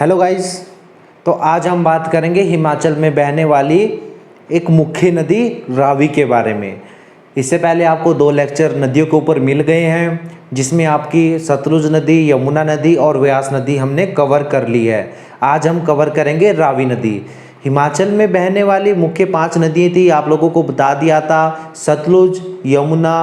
Hello guys. तो आज हम बात करेंगे हिमाचल में बहने वाली एक मुख्य नदी रावी के बारे में। इससे पहले आपको 2 लेक्चर नदियों के ऊपर मिल गए हैं, जिसमें आपकी सतलुज नदी, यमुना नदी और व्यास नदी हमने कवर कर ली है। आज हम कवर करेंगे रावी नदी। हिमाचल में बहने वाली मुख्य 5 नदियाँ थी, आप लोगों को बता दिया था। सतलुज, यमुना,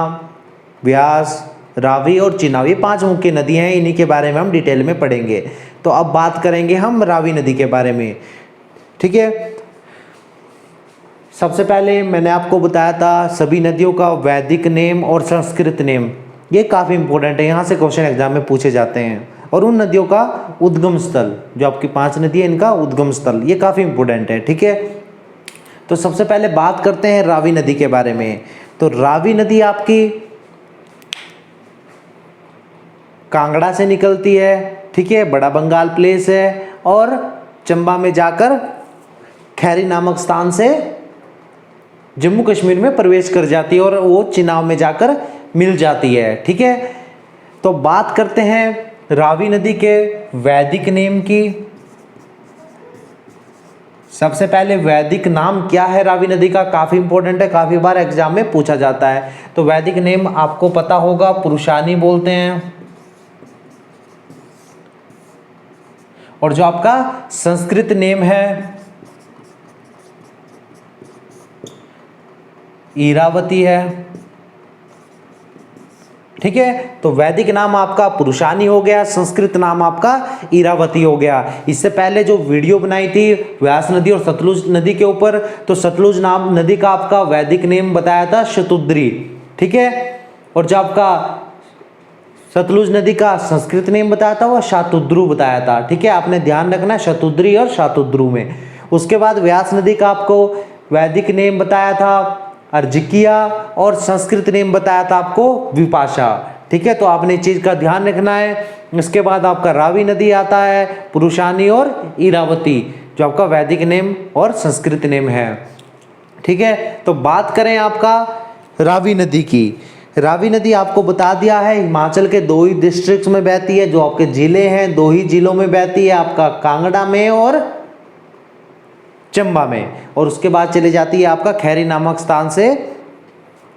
व्यास, रावी और चिनाब, ये 5 मुख्य नदियाँ हैं। इन्हीं के बारे में हम डिटेल में पढ़ेंगे। तो अब बात करेंगे हम रावी नदी के बारे में, ठीक है। सबसे पहले मैंने आपको बताया था सभी नदियों का वैदिक नेम और संस्कृत नेम, ये काफ़ी इंपॉर्टेंट है, यहाँ से क्वेश्चन एग्जाम में पूछे जाते हैं। और उन नदियों का उद्गम स्थल, जो आपकी 5 नदी है इनका उद्गम स्थल, ये काफ़ी इंपॉर्टेंट है, ठीक है। तो सबसे पहले बात करते हैं रावी नदी के बारे में। तो रावी नदी आपकी कांगड़ा से निकलती है, ठीक है, बड़ा बंगाल प्लेस है, और चंबा में जाकर खैरी नामक स्थान से जम्मू कश्मीर में प्रवेश कर जाती है और वो चिनाब में जाकर मिल जाती है, ठीक है। तो बात करते हैं रावी नदी के वैदिक नेम की। सबसे पहले वैदिक नाम क्या है रावी नदी का, काफ़ी इंपॉर्टेंट है, काफ़ी बार एग्जाम में पूछा जाता है। तो वैदिक नेम आपको पता होगा, पुरुषानी बोलते हैं। और जो आपका संस्कृत नेम है इरावती है, ठीक है। तो वैदिक नाम आपका पुरुषानी हो गया, संस्कृत नाम आपका इरावती हो गया। इससे पहले जो वीडियो बनाई थी व्यास नदी और सतलुज नदी के ऊपर, तो सतलुज नाम नदी का आपका वैदिक नेम बताया था शतुद्री, ठीक है। और जो आपका सतलुज नदी का संस्कृत नेम बताया था वो शातुद्रु बताया था, ठीक है। आपने ध्यान रखना है शतुद्री और शातुद्रु में। उसके बाद व्यास नदी का आपको वैदिक नेम बताया था अर्जिकिया और संस्कृत नेम बताया था आपको विपाशा, ठीक है। तो आपने इस चीज़ का ध्यान रखना है। इसके बाद आपका रावी नदी आता है, पुरुषानी और इरावती, जो आपका वैदिक नेम और संस्कृत नेम है, ठीक है। तो बात करें आपका रावी नदी की। रावी नदी आपको बता दिया है हिमाचल के 2 ही डिस्ट्रिक्ट्स में बहती है, जो आपके जिले हैं 2 ही जिलों में बहती है, आपका कांगड़ा में और चंबा में। और उसके बाद चली जाती है आपका खैरी नामक स्थान से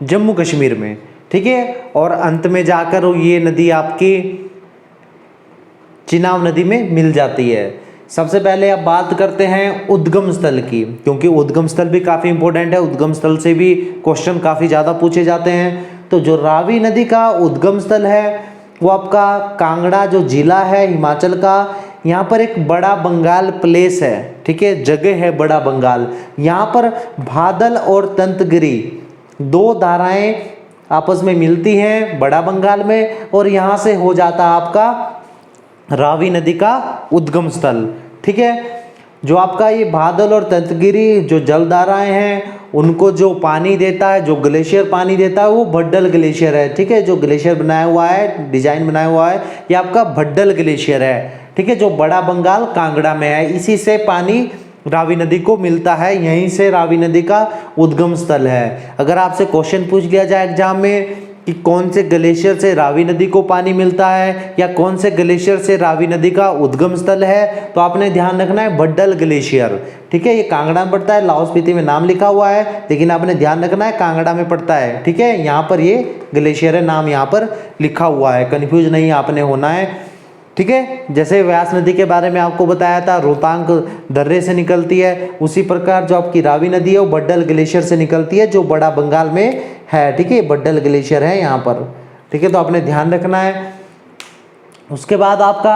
जम्मू कश्मीर में, ठीक है। और अंत में जाकर ये नदी आपकी चिनाब नदी में मिल जाती है। सबसे पहले अब बात करते हैं उद्गम स्थल की, क्योंकि उद्गम स्थल भी काफ़ी इंपॉर्टेंट है, उद्गम स्थल से भी क्वेश्चन काफ़ी ज़्यादा पूछे जाते हैं। तो जो रावी नदी का उद्गम स्थल है वो आपका कांगड़ा जो जिला है हिमाचल का, यहाँ पर एक बड़ा बंगाल प्लेस है, ठीक है, जगह है बड़ा बंगाल। यहाँ पर भादल और तंतगिरी 2 धाराएं आपस में मिलती हैं बड़ा बंगाल में, और यहाँ से हो जाता आपका रावी नदी का उद्गम स्थल, ठीक है। जो आपका ये भादल और तंतगिरी जो जलधाराएं हैं उनको जो पानी देता है, जो ग्लेशियर पानी देता है, वो भड्डल ग्लेशियर है, ठीक है। जो ग्लेशियर बनाया हुआ है, डिजाइन बनाया हुआ है, ये आपका भड्डल ग्लेशियर है, ठीक है, जो बड़ा बंगाल कांगड़ा में है। इसी से पानी रावी नदी को मिलता है, यहीं से रावी नदी का उद्गम स्थल है। अगर आपसे क्वेश्चन पूछ लिया जाए एग्जाम में कि कौन से ग्लेशियर से रावी नदी को पानी मिलता है या कौन से ग्लेशियर से रावी नदी का उद्गम स्थल है, तो आपने ध्यान रखना है भड्डल ग्लेशियर, ठीक है। ये कांगड़ा में पड़ता है, लाहौल स्पीति में नाम लिखा हुआ है, लेकिन आपने ध्यान रखना है कांगड़ा में पड़ता है, ठीक है। यहाँ पर ये ग्लेशियर है, नाम यहाँ पर लिखा हुआ है, कन्फ्यूज नहीं आपने होना है, ठीक है। जैसे व्यास नदी के बारे में आपको बताया था रोहतांग दर्रे से निकलती है, उसी प्रकार जो आपकी रावी नदी है वो भड्डल ग्लेशियर से निकलती है, जो बड़ा बंगाल में है, ठीक है। भड्डल ग्लेशियर है यहाँ पर, ठीक है। तो आपने ध्यान रखना है। उसके बाद आपका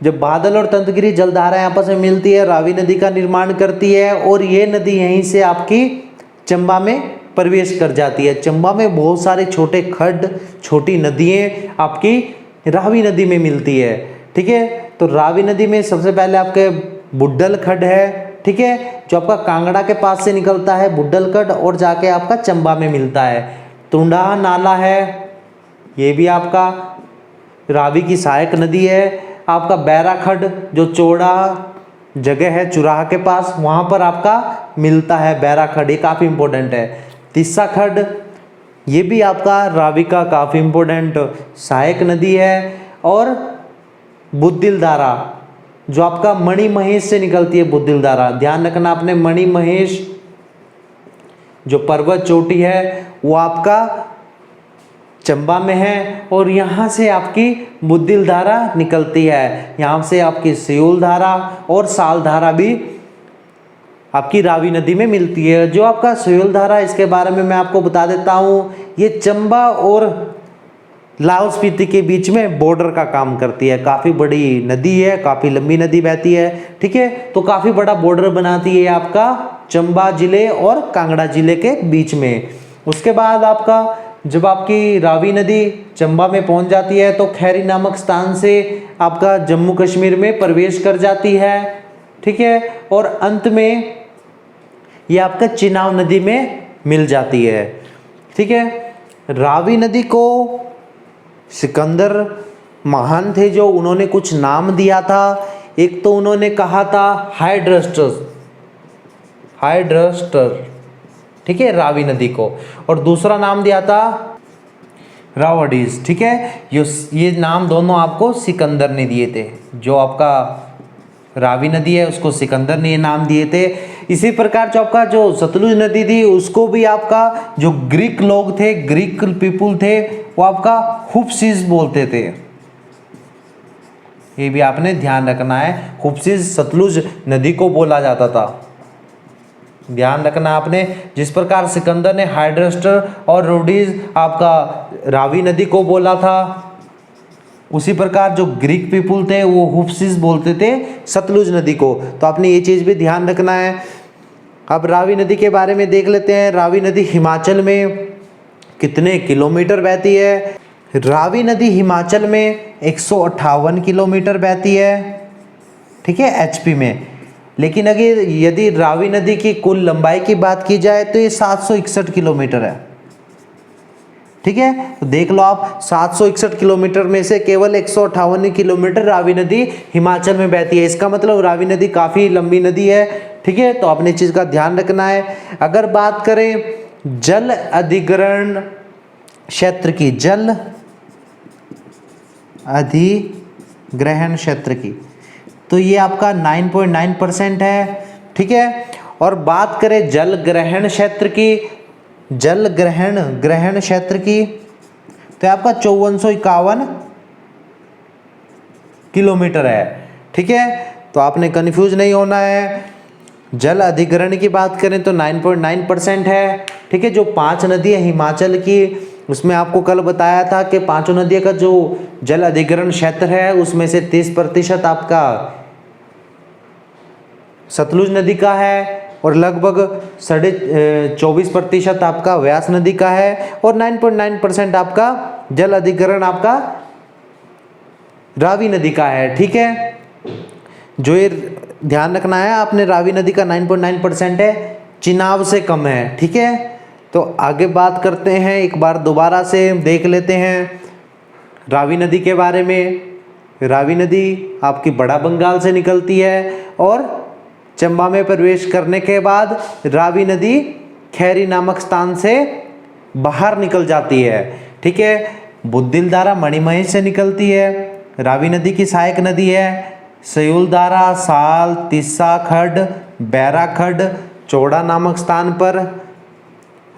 जब बादल और तंतगिरी जलधाराएं आपस में मिलती है, रावी नदी का निर्माण करती है, और ये नदी यहीं से आपकी चंबा में प्रवेश कर जाती है। चंबा में बहुत सारे छोटे खड्ड, छोटी नदियाँ आपकी रावी नदी में मिलती है, ठीक है। तो रावी नदी में सबसे पहले आपके बुड्डल खड्ड है, ठीक है, जो आपका कांगड़ा के पास से निकलता है बुड्डल खड्ड और जाके आपका चंबा में मिलता है। तुंडा नाला है, ये भी आपका रावी की सहायक नदी है। आपका बैरा खड्ड जो चौड़ा जगह है चुराह के पास, वहाँ पर आपका मिलता है बैरा खड्ड, ये काफ़ी इंपॉर्टेंट है। तिस्सा खड्ड ये भी आपका रावी का काफ़ी इंपॉर्टेंट सहायक नदी है। और बुद्दिल धारा जो आपका मणिमहेश से निकलती है बुद्धिल धारा। ध्यान रखना आपने, मणिमहेश जो पर्वत चोटी है वो आपका चंबा में है और यहाँ से आपकी बुद्धिल धारा निकलती है। यहाँ से आपकी सियोल धारा और साल धारा भी आपकी रावी नदी में मिलती है। जो आपका सियोल धारा, इसके बारे में मैं आपको बता देता हूँ, ये चंबा और लाहौल स्पीति के बीच में बॉर्डर का काम करती है। काफ़ी बड़ी नदी है, काफ़ी लंबी नदी बहती है, ठीक है। तो काफ़ी बड़ा बॉर्डर बनाती है आपका चंबा जिले और कांगड़ा जिले के बीच में। उसके बाद आपका जब आपकी रावी नदी चंबा में पहुंच जाती है तो खैरी नामक स्थान से आपका जम्मू कश्मीर में प्रवेश कर जाती है, ठीक है। और अंत में ये आपका चिनाब नदी में मिल जाती है, ठीक है। रावी नदी को सिकंदर महान थे जो उन्होंने कुछ नाम दिया था। एक तो उन्होंने कहा था हाइड्रस्टर, ठीक है, रावी नदी को, और दूसरा नाम दिया था रावडीज, ठीक है। ये नाम दोनों आपको सिकंदर ने दिए थे। जो आपका रावी नदी है उसको सिकंदर ने ये नाम दिए थे। इसी प्रकार जो आपका जो सतलुज नदी थी उसको भी आपका जो ग्रीक लोग थे, ग्रीक पीपुल थे, वो आपका हुप्सिस बोलते थे। ये भी आपने ध्यान रखना है, हुप्सिस सतलुज नदी को बोला जाता था। ध्यान रखना आपने, जिस प्रकार सिकंदर ने हाइड्रस्टर और रोडीज आपका रावी नदी को बोला था, उसी प्रकार जो ग्रीक पीपुल थे वो हुप्सिस बोलते थे सतलुज नदी को। तो आपने ये चीज़ भी ध्यान रखना है। अब रावी नदी के बारे में देख लेते हैं। रावी नदी हिमाचल में कितने किलोमीटर बहती है? रावी नदी हिमाचल में 158 किलोमीटर बहती है, ठीक है, एचपी में। लेकिन अगर यदि रावी नदी की कुल लंबाई की बात की जाए तो ये 761 किलोमीटर है, ठीक है। तो देख लो आप, 761 किलोमीटर में से केवल 158 किलोमीटर रावी नदी हिमाचल में बहती है। इसका मतलब रावी नदी काफ़ी लंबी नदी है, ठीक है। तो अपनी चीज़ का ध्यान रखना है। अगर बात करें जल अधिग्रहण क्षेत्र की, जल अधिग्रहण क्षेत्र की, तो ये आपका 9.9% है, ठीक है। और बात करें जल ग्रहण क्षेत्र की, जल ग्रहण क्षेत्र की, तो आपका 5451 किलोमीटर है, ठीक है। तो आपने कंफ्यूज नहीं होना है। जल अधिग्रहण की बात करें तो 9.9% है, ठीक है। जो 5 नदी है हिमाचल की, उसमें आपको कल बताया था कि 5 नदियों का जो जल अधिग्रहण क्षेत्र है उसमें से 30% आपका सतलुज नदी का है और लगभग 24.5% आपका व्यास नदी का है और 9.9% आपका जल अधिग्रहण आपका रावी नदी का है, ठीक है। जो ये ध्यान रखना है आपने, रावी नदी का 9.9% है, चिनाब से कम है, ठीक है। तो आगे बात करते हैं, एक बार दोबारा से देख लेते हैं रावी नदी के बारे में। रावी नदी आपकी बड़ा बंगाल से निकलती है और चंबा में प्रवेश करने के बाद रावी नदी खैरी नामक स्थान से बाहर निकल जाती है, ठीक है। बुद्धिल धारा मणिमहेश से निकलती है। रावी नदी की सहायक नदी है सियोल धारा, साल, तिस्सा खड्ड, बैरा खड्ड, चौड़ा नामक स्थान पर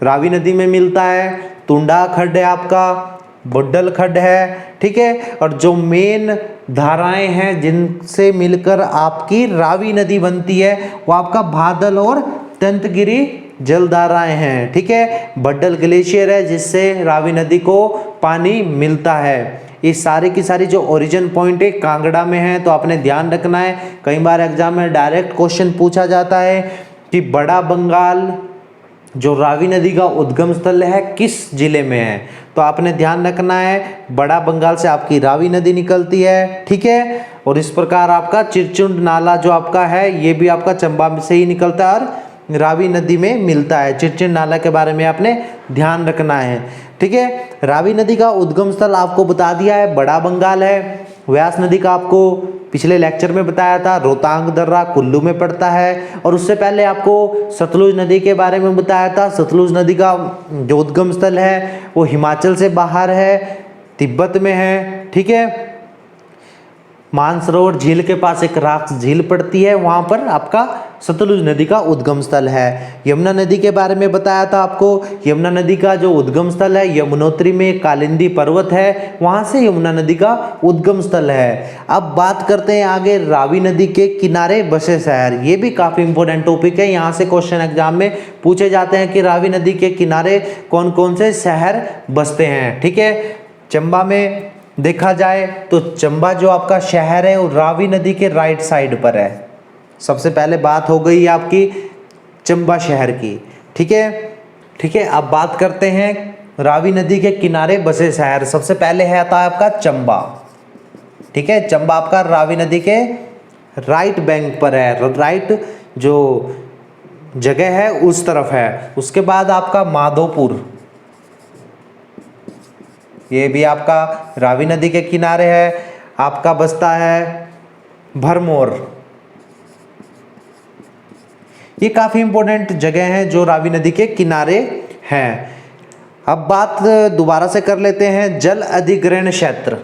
रावी नदी में मिलता है। तुंडा खड्ड है आपका, बुड्डल खड्ड है, ठीक है। और जो मेन धाराएं हैं जिनसे मिलकर आपकी रावी नदी बनती है वो आपका बादल और तंतगिरी जल धाराएं हैं, ठीक है। बड्डल ग्लेशियर है जिससे रावी नदी को पानी मिलता है। ये सारी की सारी जो ओरिजिन पॉइंट है कांगड़ा में है, तो आपने ध्यान रखना है। कई बार एग्जाम में डायरेक्ट क्वेश्चन पूछा जाता है कि बड़ा बंगाल जो रावी नदी का उद्गम स्थल है किस जिले में है, तो आपने ध्यान रखना है बड़ा बंगाल से आपकी रावी नदी निकलती है, ठीक है। और इस प्रकार आपका चिरचुंड नाला जो आपका है ये भी आपका चंबा से ही निकलता है और रावी नदी में मिलता है। चिरचुंड नाला के बारे में आपने ध्यान रखना है, ठीक है। रावी नदी का उद्गम स्थल आपको बता दिया है, बड़ा बंगाल है। व्यास नदी का आपको पिछले लेक्चर में बताया था, रोहतांग दर्रा कुल्लू में पड़ता है। और उससे पहले आपको सतलुज नदी के बारे में बताया था। सतलुज नदी का जो उद्गम स्थल है वो हिमाचल से बाहर है, तिब्बत में है, ठीक है। मानसरोवर झील के पास एक राख झील पड़ती है, वहाँ पर आपका सतलुज नदी का उद्गम स्थल है। यमुना नदी के बारे में बताया था आपको, यमुना नदी का जो उद्गम स्थल है यमुनोत्री में कालिंदी पर्वत है, वहाँ से यमुना नदी का उद्गम स्थल है। अब बात करते हैं आगे रावी नदी के किनारे बसे शहर। ये भी काफ़ी इंपॉर्टेंट टॉपिक है, यहाँ से क्वेश्चन एग्जाम में पूछे जाते हैं कि रावी नदी के किनारे कौन कौन से शहर बसते हैं। ठीक है, चंबा में देखा जाए तो चंबा जो आपका शहर है वो रावी नदी के राइट साइड पर है। सबसे पहले बात हो गई आपकी चंबा शहर की। ठीक है, अब बात करते हैं रावी नदी के किनारे बसे शहर। सबसे पहले है आता है आपका चंबा। ठीक है, चंबा आपका रावी नदी के राइट बैंक पर है, राइट जो जगह है उस तरफ है। उसके बाद आपका माधोपुर, ये भी आपका रावी नदी के किनारे है। आपका बसता है भरमौर, ये काफ़ी इंपॉर्टेंट जगह है जो रावी नदी के किनारे हैं। अब बात दोबारा से कर लेते हैं जल अधिग्रहण क्षेत्र।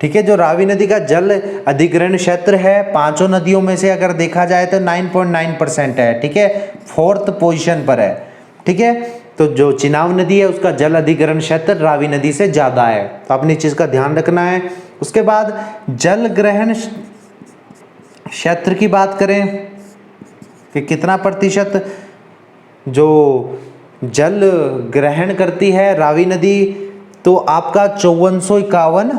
ठीक है, जो रावी नदी का जल अधिग्रहण क्षेत्र है पांचों नदियों में से अगर देखा जाए तो 9.9% है। ठीक है, 4th पोजीशन पर है। ठीक है, तो जो चिनाब नदी है उसका जल अधिग्रहण क्षेत्र रावी नदी से ज़्यादा है, तो अपनी चीज़ का ध्यान रखना है। उसके बाद जल ग्रहण क्षेत्र की बात करें कि कितना प्रतिशत जो जल ग्रहण करती है रावी नदी, तो आपका 5451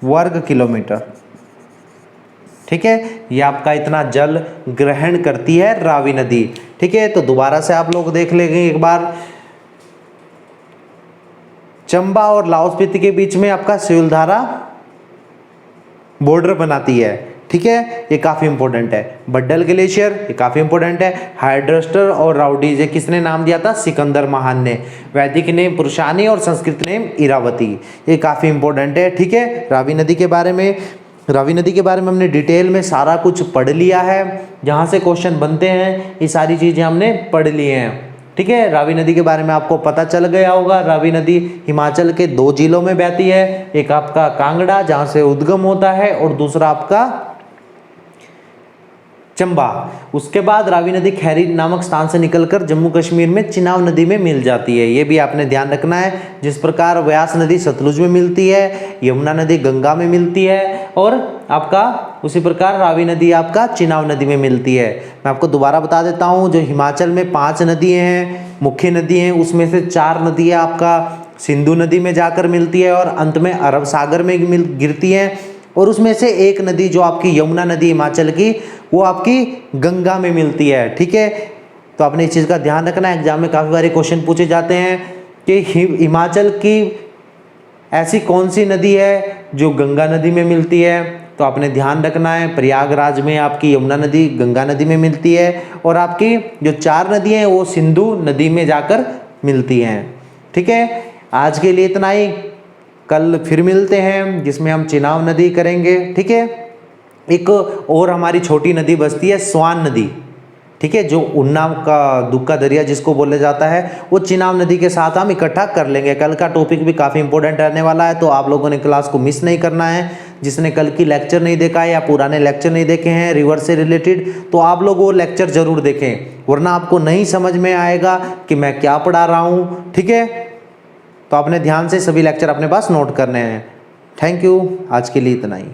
वर्ग किलोमीटर। ठीक है, ये आपका इतना जल ग्रहण करती है रावी नदी। ठीक है, तो दोबारा से आप लोग देख लेंगे एक बार, चंबा और लाहौल स्पीति के बीच में आपका सियुलधारा बॉर्डर बनाती है। ठीक है, ये काफ़ी इंपॉर्टेंट है। बड्डल ग्लेशियर, ये काफ़ी इंपॉर्टेंट है। हाइड्रस्टर और राउडीज, ये किसने नाम दिया था? सिकंदर महान ने। वैदिक नेम पुरुषानी और संस्कृत नेम इरावती, ये काफ़ी इंपॉर्टेंट है। ठीक है, रावी नदी के बारे में हमने डिटेल में सारा कुछ पढ़ लिया है। जहाँ से क्वेश्चन बनते हैं ये सारी चीज़ें हमने पढ़ ली हैं। ठीक है, रावी नदी के बारे में आपको पता चल गया होगा। रावी नदी हिमाचल के 2 जिलों में बहती है, एक आपका कांगड़ा जहाँ से उद्गम होता है और दूसरा आपका चंबा। उसके बाद रावी नदी खैरी नामक स्थान से निकलकर जम्मू कश्मीर में चिनाब नदी में मिल जाती है, ये भी आपने ध्यान रखना है। जिस प्रकार व्यास नदी सतलुज में मिलती है, यमुना नदी गंगा में मिलती है और आपका उसी प्रकार रावी नदी आपका चिनाब नदी में मिलती है। मैं आपको दोबारा बता देता हूँ, जो हिमाचल में 5 नदियाँ हैं, मुख्य नदी हैं, उसमें से 4 नदियाँ आपका सिंधु नदी में जाकर मिलती है और अंत में अरब सागर में गिरती हैं, और उसमें से एक नदी जो आपकी यमुना नदी हिमाचल की, वो आपकी गंगा में मिलती है। ठीक है, तो आपने इस चीज़ का ध्यान रखना है। एग्जाम में काफ़ी बार क्वेश्चन पूछे जाते हैं कि हिमाचल की ऐसी कौन सी नदी है जो गंगा नदी में मिलती है, तो आपने ध्यान रखना है प्रयागराज में आपकी यमुना नदी गंगा नदी में मिलती है, और आपकी जो 4 नदियाँ हैं वो सिंधु नदी में जाकर मिलती हैं। ठीक है, आज के लिए इतना ही, कल फिर मिलते हैं जिसमें हम चिनाब नदी करेंगे। ठीक है, एक और हमारी छोटी नदी बसती है स्वान नदी। ठीक है, जो उन्नाव का दुक्का दरिया जिसको बोला जाता है, वो चिनाब नदी के साथ हम इकट्ठा कर लेंगे। कल का टॉपिक भी काफ़ी इंपॉर्टेंट रहने वाला है, तो आप लोगों ने क्लास को मिस नहीं करना है। जिसने कल की लेक्चर नहीं देखा है या पुराने लेक्चर नहीं देखे हैं रिवर से रिलेटेड, तो आप लोग वो लेक्चर ज़रूर देखें, वरना आपको नहीं समझ में आएगा कि मैं क्या पढ़ा रहा हूँ। ठीक है, तो आपने ध्यान से सभी लेक्चर अपने पास नोट करने हैं। थैंक यू, आज के लिए इतना ही।